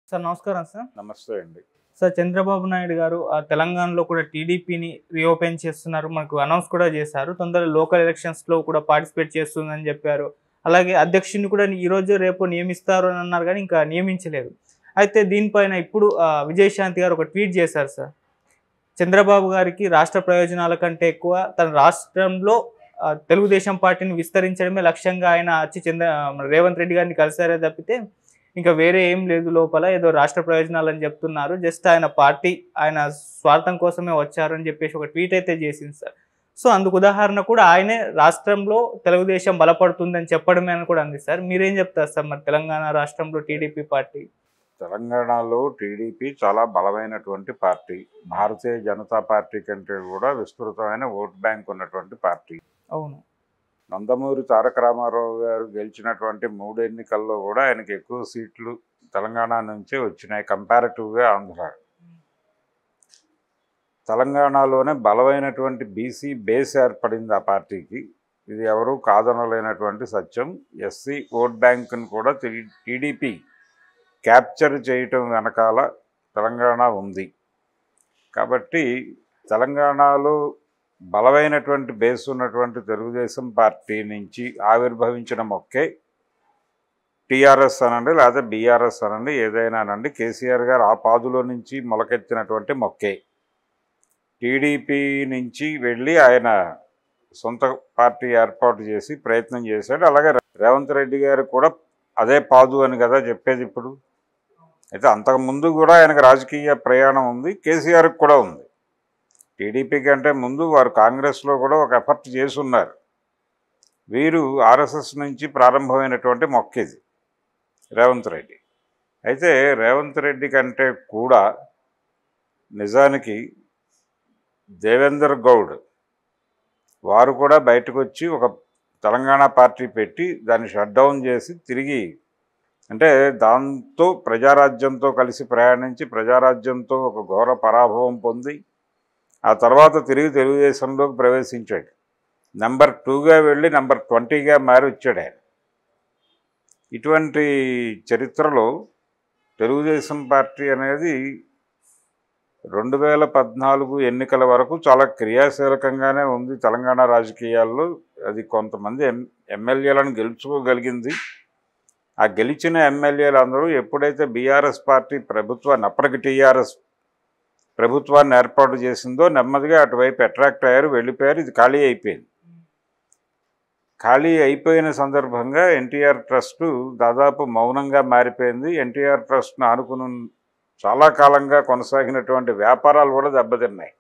Sir నమస్కారం sir. నమస్తే అండి. సార్ చంద్రబాబు నాయుడు గారు తెలంగాణలో కూడా టీడీపీని రీఓపెన్ చేస్తున్నారు. మనకు అనౌన్స్ కూడా చేశారు. తొందరలో లోకల్ ఎలక్షన్స్‌లో కూడా పార్టిసిపేట్ చేస్తుందని చెప్పారు. అలాగే అధ్యక్షుడిని కూడా ఈరోజు రేపు నియమిస్తారు అని అన్నారు కానీ ఇంకా నియమించలేదు. అయితే దీనిపైన ఇప్పుడు విజయశాంతి గారు ఒక ట్వీట్ చేశారు సార్. చంద్రబాబు గారికి రాష్ట్ర ప్రయోజనాల కంటే ఎక్కువ తన రాష్ట్రంలో తెలుగుదేశం పార్టీని విస్తరించడమే లక్ష్యంగా ఆయన వచ్చి రేవంత్ రెడ్డి గారిని కలిసారే తప్పితే ఇంకా వేరే ఏం లేదు, లోపల ఏదో రాష్ట్ర ప్రయోజనాలు అని చెప్తున్నారు, జస్ట్ ఆయన పార్టీ ఆయన స్వార్థం కోసమే వచ్చారని చెప్పేసి ఒక ట్వీట్ అయితే చేసింది సార్. సో అందుకు ఉదాహరణ కూడా ఆయనే రాష్ట్రంలో తెలుగుదేశం బలపడుతుందని చెప్పడమే అని కూడా అంది సార్. మీరేం చెప్తారు సార్ మరి తెలంగాణ రాష్ట్రంలో టీడీపీ పార్టీ? తెలంగాణలో టీడీపీ చాలా బలమైనటువంటి పార్టీ. భారతీయ జనతా పార్టీ కంటే కూడా విస్తృతమైన ఓట్ బ్యాంక్ ఉన్నటువంటి పార్టీ. అవును. నందమూరి తారక రామారావు గారు గెలిచినటువంటి 3 ఎన్నికల్లో కూడా ఆయనకి ఎక్కువ సీట్లు తెలంగాణ నుంచే వచ్చినాయి కంపారిటివ్గా ఆంధ్ర. తెలంగాణలోనే బలమైనటువంటి బీసీ బేస్ ఏర్పడింది ఆ పార్టీకి. ఇది ఎవరూ కాదనలేనటువంటి సత్యం. ఎస్సీ ఓట్ బ్యాంకును కూడా టీడీపీ క్యాప్చర్ చేయటం వెనకాల తెలంగాణ ఉంది. కాబట్టి తెలంగాణలో బలమైనటువంటి బేస్ ఉన్నటువంటి తెలుగుదేశం పార్టీ నుంచి ఆవిర్భవించిన మొక్కే టీఆర్ఎస్ అనండి, లేదా బీఆర్ఎస్ అనండి, ఏదైనానండి, కేసీఆర్ గారు ఆ పాదులో నుంచి మొలకెత్తినటువంటి మొక్కే. టీడీపీ నుంచి వెళ్ళి ఆయన సొంత పార్టీ ఏర్పాటు చేసి ప్రయత్నం చేశాడు. అలాగే రేవంత్ రెడ్డి గారు కూడా అదే పాదు అని కదా చెప్పేది ఇప్పుడు. అయితే అంతకుముందు కూడా ఆయనకు రాజకీయ ప్రయాణం ఉంది, కేసీఆర్కి కూడా ఉంది. టీడీపీ కంటే ముందు వారు కాంగ్రెస్లో కూడా ఒక ఎఫర్ట్ చేసి ఉన్నారు. వీరు ఆర్ఎస్ఎస్ నుంచి ప్రారంభమైనటువంటి మొక్కేది రేవంత్ రెడ్డి. అయితే రేవంత్ రెడ్డి కంటే కూడా నిజానికి దేవేందర్ గౌడ్ వారు కూడా బయటకు వచ్చి ఒక తెలంగాణ పార్టీ పెట్టి దాన్ని షట్ డౌన్ చేసి తిరిగి, అంటే దాంతో ప్రజారాజ్యంతో కలిసి ప్రయాణించి ప్రజారాజ్యంతో ఒక ఘోర పరాభవం పొంది ఆ తర్వాత తిరిగి తెలుగుదేశంలోకి ప్రవేశించాడు. నెంబర్ 2గా వెళ్ళి నెంబర్ 20గా మారి వచ్చాడు ఆయన. ఇటువంటి చరిత్రలో తెలుగుదేశం పార్టీ అనేది 2014 ఎన్నికల వరకు చాలా క్రియాశీలకంగానే ఉంది తెలంగాణ రాజకీయాల్లో. అది కొంతమంది ఎమ్మెల్యేలను గెలుచుకోగలిగింది. ఆ గెలిచిన ఎమ్మెల్యేలు అందరూ ఎప్పుడైతే బీఆర్ఎస్ పార్టీ ప్రభుత్వాన్ని, అప్పటికి టీఆర్ఎస్ ప్రభుత్వాన్ని ఏర్పాటు చేసిందో నెమ్మదిగా అటువైపు అట్రాక్ట్ అయ్యారు, వెళ్ళిపోయారు. ఇది ఖాళీ అయిపోయింది. ఖాళీ అయిపోయిన సందర్భంగా ఎన్టీఆర్ ట్రస్టు దాదాపు మౌనంగా మారిపోయింది. ఎన్టీఆర్ ట్రస్ట్ను ఆనుకుని చాలా కాలంగా కొనసాగినటువంటి వ్యాపారాలు కూడా దెబ్బతిన్నాయి.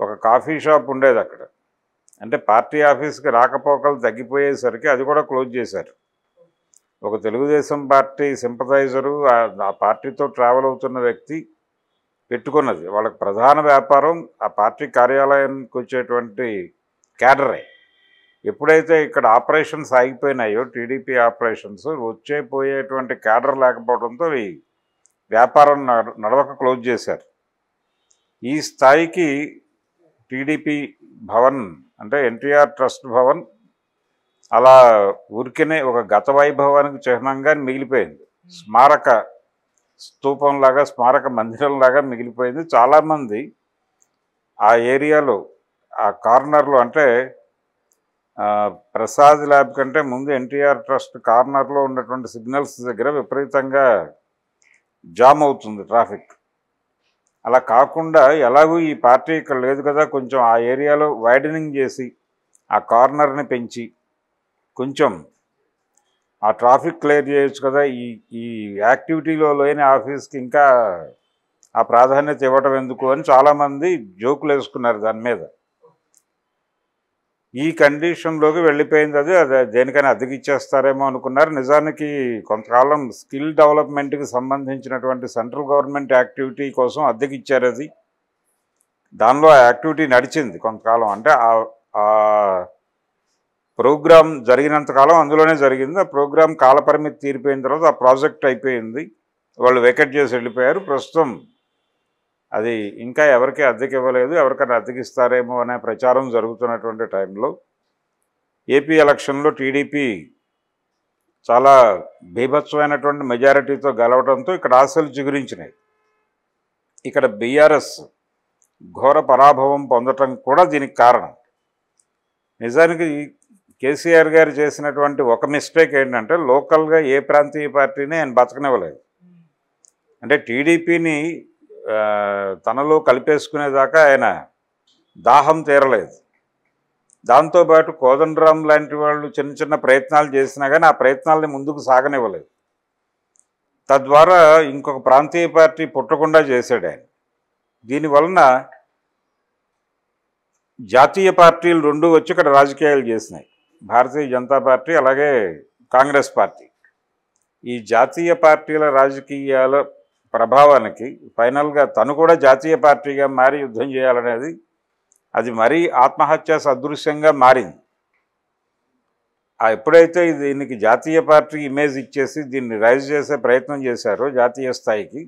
ఒక కాఫీ షాప్ ఉండేది అక్కడ, అంటే పార్టీ ఆఫీస్కి రాకపోకలు తగ్గిపోయేసరికి అది కూడా క్లోజ్ చేశారు. ఒక తెలుగుదేశం పార్టీ సింపథైజరు, ఆ పార్టీతో ట్రావెల్ అవుతున్న వ్యక్తి పెట్టుకున్నది వాళ్ళకి ప్రధాన వ్యాపారం ఆ పార్టీ కార్యాలయానికి వచ్చేటువంటి క్యాడరే. ఎప్పుడైతే ఇక్కడ ఆపరేషన్స్ ఆగిపోయినాయో, టీడీపీ ఆపరేషన్స్, పోయేటువంటి క్యాడర్ లేకపోవడంతో ఈ వ్యాపారం నడవక క్లోజ్ చేశారు. ఈ స్థాయికి టీడీపీ భవన్, అంటే ఎన్టీఆర్ ట్రస్ట్ భవన్ అలా ఊరికనే ఒక గత వైభవానికి చిహ్నంగా మిగిలిపోయింది. స్మారక స్తూపంలాగా, స్మారక మందిరంలాగా మిగిలిపోయింది. చాలామంది ఆ ఏరియాలో, ఆ కార్నర్లో, అంటే ప్రసాద్ ల్యాబ్ కంటే ముందు ఎన్టీఆర్ ట్రస్ట్ కార్నర్లో ఉన్నటువంటి సిగ్నల్స్ దగ్గర విపరీతంగా జామ్ అవుతుంది ట్రాఫిక్. అలా కాకుండా ఎలాగూ ఈ పార్టీ ఇక్కడ లేదు కదా, కొంచెం ఆ ఏరియాలో వైడనింగ్ చేసి ఆ కార్నర్ని పెంచి కొంచెం ఆ ట్రాఫిక్ క్లియర్ చేయొచ్చు కదా, ఈ యాక్టివిటీలో లేని ఆఫీస్కి ఇంకా ఆ ప్రాధాన్యత ఇవ్వటం ఎందుకు అని చాలామంది జోకులు వేసుకున్నారు దాని మీద. ఈ కండిషన్లోకి వెళ్ళిపోయింది. అది దేనికైనా అద్దెకిచ్చేస్తారేమో అనుకున్నారు. నిజానికి కొంతకాలం స్కిల్ డెవలప్మెంట్కి సంబంధించినటువంటి సెంట్రల్ గవర్నమెంట్ యాక్టివిటీ కోసం అద్దెకిచ్చారు. అది దానిలో ఆ యాక్టివిటీ నడిచింది కొంతకాలం. అంటే ఆ ప్రోగ్రాం జరిగినంతకాలం అందులోనే జరిగింది. ఆ ప్రోగ్రాం కాలపరిమితి తీరిపోయిన తర్వాత ఆ ప్రాజెక్ట్ అయిపోయింది, వాళ్ళు వెకెట్ చేసి వెళ్ళిపోయారు. ప్రస్తుతం అది ఇంకా ఎవరికి అద్దెకి ఇవ్వలేదు, ఎవరికైనా అద్దెకిస్తారేమో అనే ప్రచారం జరుగుతున్నటువంటి టైంలో ఏపీ ఎలక్షన్లో టీడీపీ చాలా బీభత్సమైనటువంటి మెజారిటీతో గెలవడంతో ఇక్కడ ఆశలు చిగురించినాయి. ఇక్కడ బీఆర్ఎస్ ఘోర పరాభవం పొందటం కూడా దీనికి కారణం. నిజానికి కేసీఆర్ గారు చేసినటువంటి ఒక మిస్టేక్ ఏంటంటే లోకల్గా ఏ ప్రాంతీయ పార్టీని ఆయన బతకనివ్వలేదు. అంటే టీడీపీని తనలో కలిపేసుకునేదాకా ఆయన దాహం తీరలేదు. దాంతోపాటు కోదండరాం లాంటి వాళ్ళు చిన్న చిన్న ప్రయత్నాలు చేసినా కానీ ఆ ప్రయత్నాలని ముందుకు సాగనివ్వలేదు. తద్వారా ఇంకొక ప్రాంతీయ పార్టీ పుట్టకుండా చేశాడు ఆయన. దీనివలన జాతీయ పార్టీలు రెండు వచ్చి ఇక్కడ రాజకీయాలు చేసినాయి, భారతీయ జనతా పార్టీ అలాగే కాంగ్రెస్ పార్టీ. ఈ జాతీయ పార్టీల రాజకీయాల ప్రభావానికి ఫైనల్గా తను కూడా జాతీయ పార్టీగా మారి యుద్ధం చేయాలనేది అది మరీ ఆత్మహత్య సదృశ్యంగా మారింది. ఎప్పుడైతే దీనికి జాతీయ పార్టీ ఇమేజ్ ఇచ్చేసి దీన్ని రైజ్ చేసే ప్రయత్నం చేశారో జాతీయ స్థాయికి,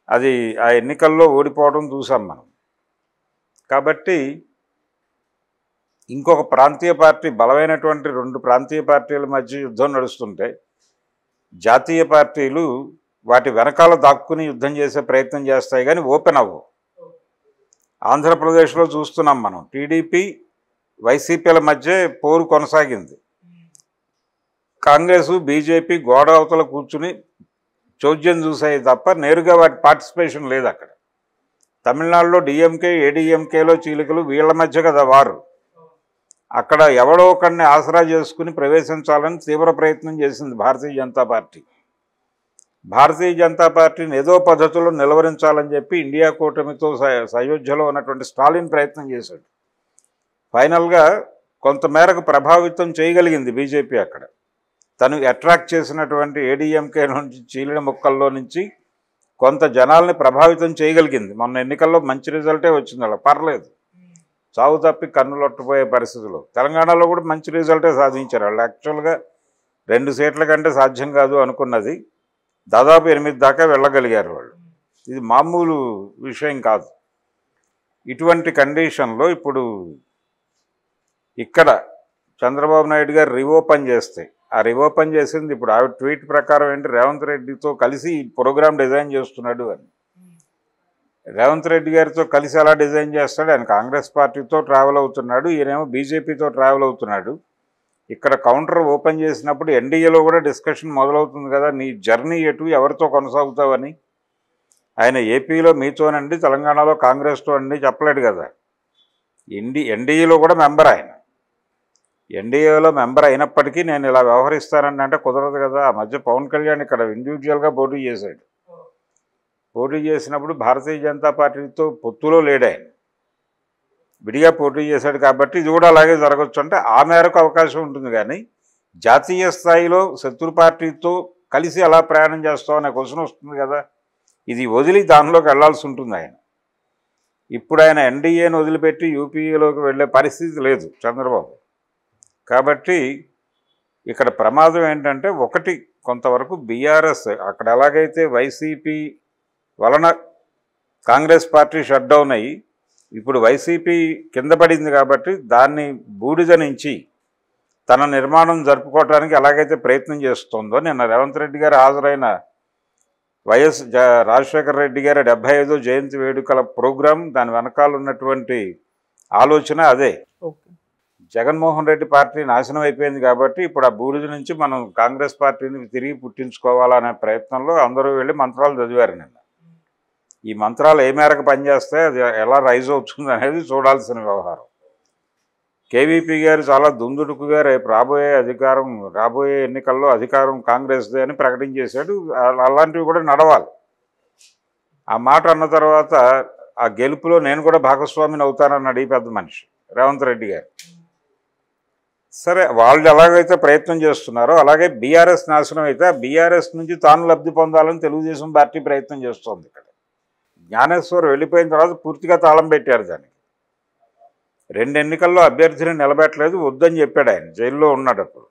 అది ఆ ఎన్నికల్లో ఓడిపోవడం చూసాం మనం. కాబట్టి ఇంకొక ప్రాంతీయ పార్టీ, బలమైనటువంటి రెండు ప్రాంతీయ పార్టీల మధ్య యుద్ధం నడుస్తుంటే జాతీయ పార్టీలు వాటి వెనకాల దాక్కుని యుద్ధం చేసే ప్రయత్నం చేస్తాయి కానీ ఓపెన్ అవ్వవు. ఆంధ్రప్రదేశ్లో చూస్తున్నాం మనం, టీడీపీ వైసీపీల మధ్య పోరు కొనసాగింది. కాంగ్రెసు బీజేపీ గోడ అవతల కూర్చుని చోద్యం చూసాయి తప్ప నేరుగా వాటి పార్టిసిపేషన్ లేదు అక్కడ. తమిళనాడులో డిఎంకే ఏడీఎంకేలో చీలికలు వీళ్ళ మధ్య కదా వారు. అక్కడ ఎవడో ఒకడిని ఆసరా చేసుకుని ప్రవేశించాలని తీవ్ర ప్రయత్నం చేసింది భారతీయ జనతా పార్టీ. భారతీయ జనతా పార్టీని ఏదో పద్ధతిలో నిలవరించాలని చెప్పి ఇండియా కూటమితో సయోధ్యలో ఉన్నటువంటి స్టాలిన్ ప్రయత్నం చేశాడు. ఫైనల్గా కొంతమేరకు ప్రభావితం చేయగలిగింది బీజేపీ. అక్కడ తను అట్రాక్ట్ చేసినటువంటి ఏడీఎంకే నుంచి చీలిన ముక్కల్లో నుంచి కొంత జనాల్ని ప్రభావితం చేయగలిగింది. మొన్న ఎన్నికల్లో మంచి రిజల్టే వచ్చింది, అలా పర్లేదు, చావు తప్పి కన్నులొట్టపోయే పరిస్థితులు. తెలంగాణలో కూడా మంచి రిజల్టే సాధించారు వాళ్ళు. యాక్చువల్గా 2 సీట్ల కంటే సాధ్యం కాదు అనుకున్నది, దాదాపు 8 దాకా వెళ్ళగలిగారు వాళ్ళు. ఇది మామూలు విషయం కాదు. ఇటువంటి కండిషన్లో ఇప్పుడు ఇక్కడ చంద్రబాబు నాయుడు గారు రిఓపెన్ చేస్తే, ఆ రిఓపెన్ చేసింది ఇప్పుడు ఆవిడ ట్వీట్ ప్రకారం ఏంటి, రేవంత్ రెడ్డితో కలిసి ఈ ప్రోగ్రామ్ డిజైన్ చేస్తున్నాడు అని. రేవంత్ రెడ్డి గారితో కలిసి ఎలా డిజైన్ చేస్తాడు? ఆయన కాంగ్రెస్ పార్టీతో ట్రావెల్ అవుతున్నాడు, ఈయనేమో బీజేపీతో ట్రావెల్ అవుతున్నాడు. ఇక్కడ కౌంటర్ ఓపెన్ చేసినప్పుడు ఎన్డీఏలో కూడా డిస్కషన్ మొదలవుతుంది కదా, నీ జర్నీ ఎటు, ఎవరితో కొనసాగుతావని. ఆయన ఏపీలో మీతోనండి, తెలంగాణలో కాంగ్రెస్తో అండి చెప్పలేడు కదా. ఎన్డీఏలో కూడా మెంబర్ ఆయన. ఎన్డీఏలో మెంబర్ అయినప్పటికీ నేను ఇలా వ్యవహరిస్తానని అంటే కుదరదు కదా. ఆ మధ్య పవన్ కళ్యాణ్ ఇక్కడ ఇండివిజువల్గా పోటీ చేశాడు. పోటీ చేసినప్పుడు భారతీయ జనతా పార్టీతో పొత్తులో లేడు ఆయన, విడిగా పోటీ చేశాడు. కాబట్టి ఇది కూడా అలాగే జరగచ్చు అంటే ఆ మేరకు అవకాశం ఉంటుంది. కానీ జాతీయ స్థాయిలో శత్రు పార్టీతో కలిసి ఎలా ప్రయాణం చేస్తావు అనే క్వశ్చన్ వస్తుంది కదా. ఇది వదిలి దానిలోకి వెళ్లాల్సి ఉంటుంది ఆయన. ఇప్పుడు ఆయన ఎన్డీఏను వదిలిపెట్టి యూపీఏలోకి వెళ్ళే పరిస్థితి లేదు చంద్రబాబు. కాబట్టి ఇక్కడ ప్రమాదం ఏంటంటే, ఒకటి కొంతవరకు బీఆర్ఎస్ అక్కడ ఎలాగైతే వైసీపీ వలన కాంగ్రెస్ పార్టీ షట్ డౌన్ అయ్యి ఇప్పుడు వైసీపీ కింద పడింది కాబట్టి దాన్ని బూడిద నుంచి తన నిర్మాణం జరుపుకోవడానికి ఎలాగైతే ప్రయత్నం చేస్తుందో, నిన్న రేవంత్ రెడ్డి గారు హాజరైన వైఎస్ రాజశేఖర రెడ్డి గారి 75వ జయంతి వేడుకల ప్రోగ్రాం, దాని వెనకాల ఉన్నటువంటి ఆలోచన అదే. జగన్మోహన్ రెడ్డి పార్టీ నాశనం అయిపోయింది కాబట్టి ఇప్పుడు ఆ బూడిద నుంచి మనం కాంగ్రెస్ పార్టీని తిరిగి పుట్టించుకోవాలనే ప్రయత్నంలో అందరూ వెళ్ళి మంత్రాలు చదివారు నిన్న. ఈ మంత్రాలు ఏ మేరకు పనిచేస్తాయి, అది ఎలా రైజ్ అవుతుంది అనేది చూడాల్సిన వ్యవహారం. కేవీపీ గారు చాలా దుందుడుకుగా రేపు రాబోయే ఎన్నికల్లో అధికారం కాంగ్రెస్దే అని ప్రకటించేశాడు. అలాంటివి కూడా నడవాలి. ఆ మాట అన్న తర్వాత ఆ గెలుపులో నేను కూడా భాగస్వామిని అవుతానన్నాడు ఈ పెద్ద మనిషి రేవంత్ రెడ్డి గారు. సరే, వాళ్ళు ఎలాగైతే ప్రయత్నం చేస్తున్నారో అలాగే బీఆర్ఎస్ నాశనం అయితే ఆ బీఆర్ఎస్ నుంచి తాను లబ్ధి పొందాలని తెలుగుదేశం పార్టీ ప్రయత్నం చేస్తోంది. ఇక్కడ జ్ఞానేశ్వర్ వెళ్ళిపోయిన తర్వాత పూర్తిగా తాళం పెట్టారు దానికి. 2 ఎన్నికల్లో అభ్యర్థిని నిలబెట్టలేదు, వద్దని చెప్పాడు ఆయన, జైల్లో ఉన్నాడు అప్పుడు.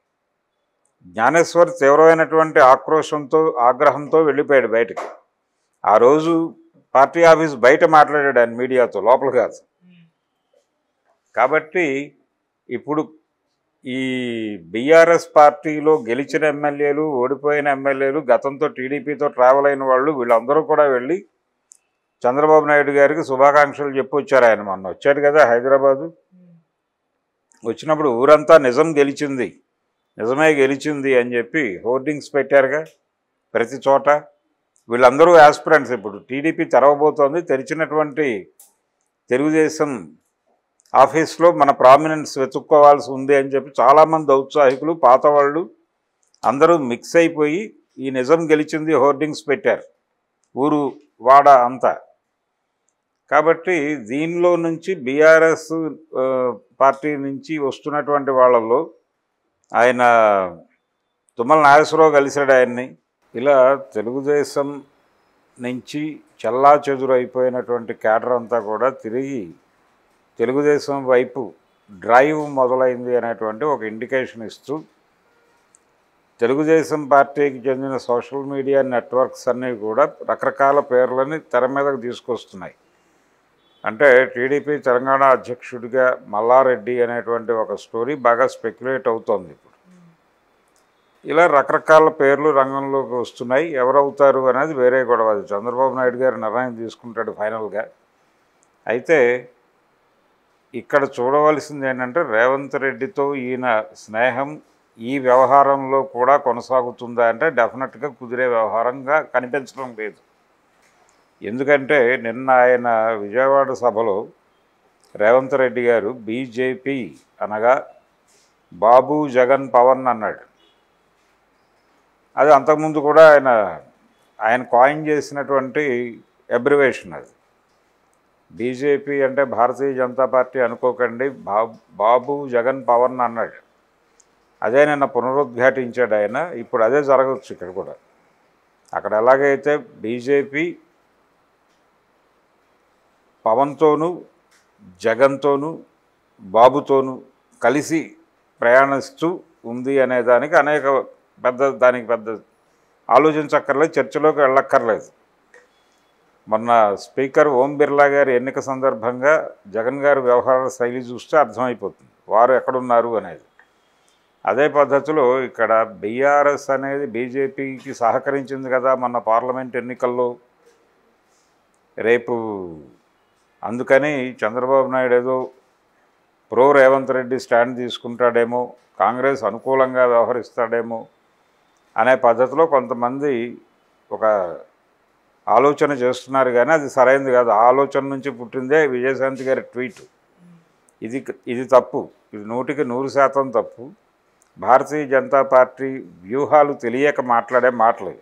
జ్ఞానేశ్వర్ తీవ్రమైనటువంటి ఆగ్రహంతో వెళ్ళిపోయాడు బయటకు. ఆ రోజు పార్టీ ఆఫీస్ బయట మాట్లాడాడు ఆయన మీడియాతో, లోపల కాదు. కాబట్టి ఇప్పుడు ఈ బీఆర్ఎస్ పార్టీలో గెలిచిన ఎమ్మెల్యేలు, ఓడిపోయిన ఎమ్మెల్యేలు, గతంతో టీడీపీతో ట్రావెల్ అయిన వాళ్ళు వీళ్ళందరూ కూడా వెళ్ళి చంద్రబాబు నాయుడు గారికి శుభాకాంక్షలు చెప్పి వచ్చారు. ఆయన మొన్న వచ్చాడు కదా హైదరాబాదు. వచ్చినప్పుడు ఊరంతా నిజం గెలిచింది, నిజమే గెలిచింది అని చెప్పి హోర్డింగ్స్ పెట్టారుగా ప్రతి చోట. వీళ్ళందరూ యాస్పిరెంట్స్. ఇప్పుడు టీడీపీ తెరవబోతోంది. తెరిచినటువంటి తెలుగుదేశం ఆఫీస్లో మన ప్రామినెన్స్ వెతుక్కోవాల్సి ఉంది అని చెప్పి చాలామంది ఔత్సాహికులు, పాత వాళ్ళు అందరూ మిక్స్ అయిపోయి ఈ నిజం గెలిచింది హోర్డింగ్స్ పెట్టారు ఊరు వాడ అంతా. కాబట్టి దీనిలో నుంచి బీఆర్ఎస్ పార్టీ నుంచి వస్తున్నటువంటి వాళ్ళల్లో ఆయన తుమ్మల నాగేశ్వరరావు కలిశాడు ఆయన్ని. ఇలా తెలుగుదేశం నుంచి చెల్లా చెదురు అయిపోయినటువంటి క్యాడర్ అంతా కూడా తిరిగి తెలుగుదేశం వైపు డ్రైవ్ మొదలైంది అనేటువంటి ఒక ఇండికేషన్ ఇస్తూ తెలుగుదేశం పార్టీకి చెందిన సోషల్ మీడియా నెట్వర్క్స్ అన్నీ కూడా రకరకాల పేర్లని తెర మీదకు తీసుకొస్తున్నాయి. అంటే టీడీపీ తెలంగాణ అధ్యక్షుడిగా మల్లారెడ్డి అనేటువంటి ఒక స్టోరీ బాగా స్పెక్యులేట్ అవుతోంది ఇప్పుడు. ఇలా రకరకాల పేర్లు రంగంలోకి వస్తున్నాయి. ఎవరవుతారు అనేది వేరే గొడవ. అది చంద్రబాబు నాయుడు గారు నిర్ణయం తీసుకుంటాడు ఫైనల్గా. అయితే ఇక్కడ చూడవలసింది ఏంటంటే రేవంత్ రెడ్డితో ఈయన స్నేహం ఈ వ్యవహారంలో కూడా కొనసాగుతుందా అంటే డెఫినెట్గా కుదిరే వ్యవహారంగా కనిపించడం లేదు. ఎందుకంటే నిన్న ఆయన విజయవాడ సభలో రేవంత్ రెడ్డి గారు బీజేపీ అనగా బాబు జగన్ పవన్ అన్నాడు. అది అంతకుముందు కూడా ఆయన కాయిన్ చేసినటువంటి అబ్రివేషన్. అది బీజేపీ అంటే భారతీయ జనతా పార్టీ అనుకోకండి, బాబు జగన్ పవన్ అన్నాడు. అదే నిన్న పునరుద్ఘాటించాడు ఆయన. ఇప్పుడు అదే జరగవచ్చు ఇక్కడ కూడా. అక్కడ ఎలాగైతే బీజేపీ పవన్తోనూ జగన్తోనూ బాబుతోనూ కలిసి ప్రయాణిస్తూ ఉంది అనేదానికి దానికి పెద్ద ఆలోచించక్కర్లేదు, చర్చలోకి వెళ్ళక్కర్లేదు. మొన్న స్పీకర్ ఓం బిర్లా గారి ఎన్నిక సందర్భంగా జగన్ గారి వ్యవహార శైలి చూస్తే అర్థమైపోతుంది వారు ఎక్కడున్నారు అనేది. అదే పద్ధతిలో ఇక్కడ బీఆర్ఎస్ అనేది బీజేపీకి సహకరించింది కదా మొన్న పార్లమెంట్ ఎన్నికల్లో. రేపు అందుకని చంద్రబాబు నాయుడు ఏదో ప్రో రేవంత్ రెడ్డి స్టాండ్ తీసుకుంటాడేమో, కాంగ్రెస్ అనుకూలంగా వ్యవహరిస్తాడేమో అనే పద్ధతిలో కొంతమంది ఒక ఆలోచన చేస్తున్నారు. కానీ అది సరైనది కాదు. ఆ ఆలోచన నుంచి పుట్టిందే విజయశాంతి గారి ట్వీట్. ఇది తప్పు. ఇది 100% తప్పు. భారతీయ జనతా పార్టీ వ్యూహాలు తెలియక మాట్లాడే మాటలు.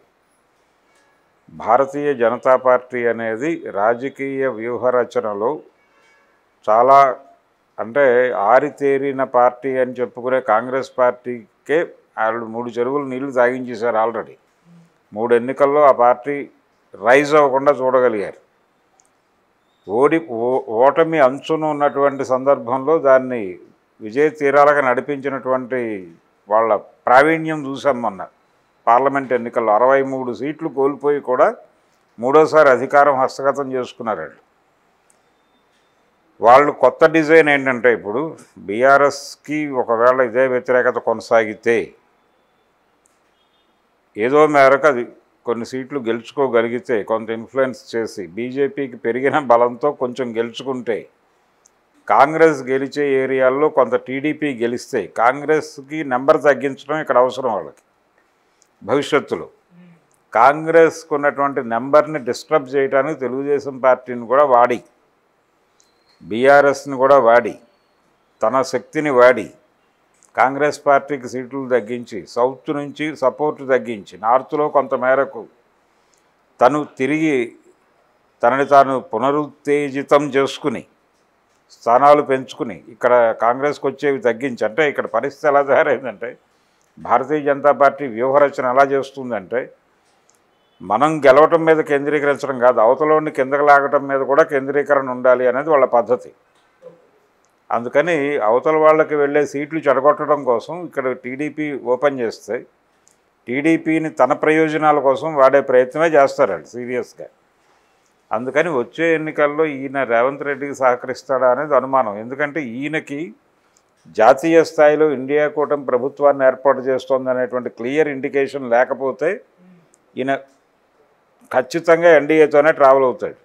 భారతీయ జనతా పార్టీ అనేది రాజకీయ వ్యూహరచనలో చాలా అంటే ఆరితేరిన పార్టీ అని చెప్పుకునే కాంగ్రెస్ పార్టీకే వాళ్ళు 3 చెరువులు నీళ్లు తాగించేశారు ఆల్రెడీ. 3 ఎన్నికల్లో ఆ పార్టీ రైజ్ అవ్వకుండా చూడగలిగారు. ఓటమి అంచున ఉన్నటువంటి సందర్భంలో దాన్ని విజయ తీరాలకు నడిపించినటువంటి వాళ్ళ ప్రావీణ్యం చూసాం మొన్న పార్లమెంట్ ఎన్నికల్లో. 63 సీట్లు కోల్పోయి కూడా 3వ అధికారం హస్తగతం చేసుకున్నారు. వాళ్ళు కొత్త డిజైన్ ఏంటంటే ఇప్పుడు బీఆర్ఎస్కి ఒకవేళ ఇదే వ్యతిరేకత కొనసాగితే ఏదో మేరకు అది కొన్ని సీట్లు గెలుచుకోగలిగితే, కొంత ఇన్ఫ్లుయెన్స్ చేసి బీజేపీకి పెరిగిన బలంతో కొంచెం గెలుచుకుంటే, కాంగ్రెస్ గెలిచే ఏరియాల్లో కొంత టీడీపీ గెలిస్తే కాంగ్రెస్కి నెంబర్ తగ్గించడం ఇక్కడ అవసరం. వాళ్ళకి భవిష్యత్తులో కాంగ్రెస్కు ఉన్నటువంటి నెంబర్ని డిస్టర్బ్ చేయడానికి తెలుగుదేశం పార్టీని కూడా వాడి, బీఆర్ఎస్ని కూడా వాడి, తన శక్తిని వాడి కాంగ్రెస్ పార్టీకి సీట్లు తగ్గించి, సౌత్ నుంచి సపోర్ట్ తగ్గించి, నార్త్లో కొంతమేరకు తనని తాను పునరుత్తేజితం చేసుకుని స్థానాలు పెంచుకుని ఇక్కడ కాంగ్రెస్కి వచ్చేవి తగ్గించి. అంటే ఇక్కడ పరిస్థితి ఎలా తయారైందంటే భారతీయ జనతా పార్టీ వ్యూహరచన ఎలా చేస్తుందంటే మనం గెలవటం మీద కేంద్రీకరించడం కాదు, అవతలని కిందకు లాగటం మీద కూడా కేంద్రీకరణ ఉండాలి అనేది వాళ్ళ పద్ధతి. అందుకని అవతల వాళ్ళకి వెళ్ళే సీట్లు చెడగొట్టడం కోసం ఇక్కడ టీడీపీ ఓపెన్ చేస్తే టీడీపీని తన ప్రయోజనాల కోసం వాడే ప్రయత్నమే చేస్తారండి సీరియస్గా. అందుకని వచ్చే ఎన్నికల్లో ఈయన రేవంత్ రెడ్డికి సహకరిస్తాడా అనేది అనుమానం. ఎందుకంటే ఈయనకి జాతీయ స్థాయిలో ఇండియా కూటమి ప్రభుత్వాన్ని ఏర్పాటు చేస్తోంది అనేటువంటి క్లియర్ ఇండికేషన్ లేకపోతే ఈయన ఖచ్చితంగా ఎన్డీఏతోనే ట్రావెల్ అవుతాడు.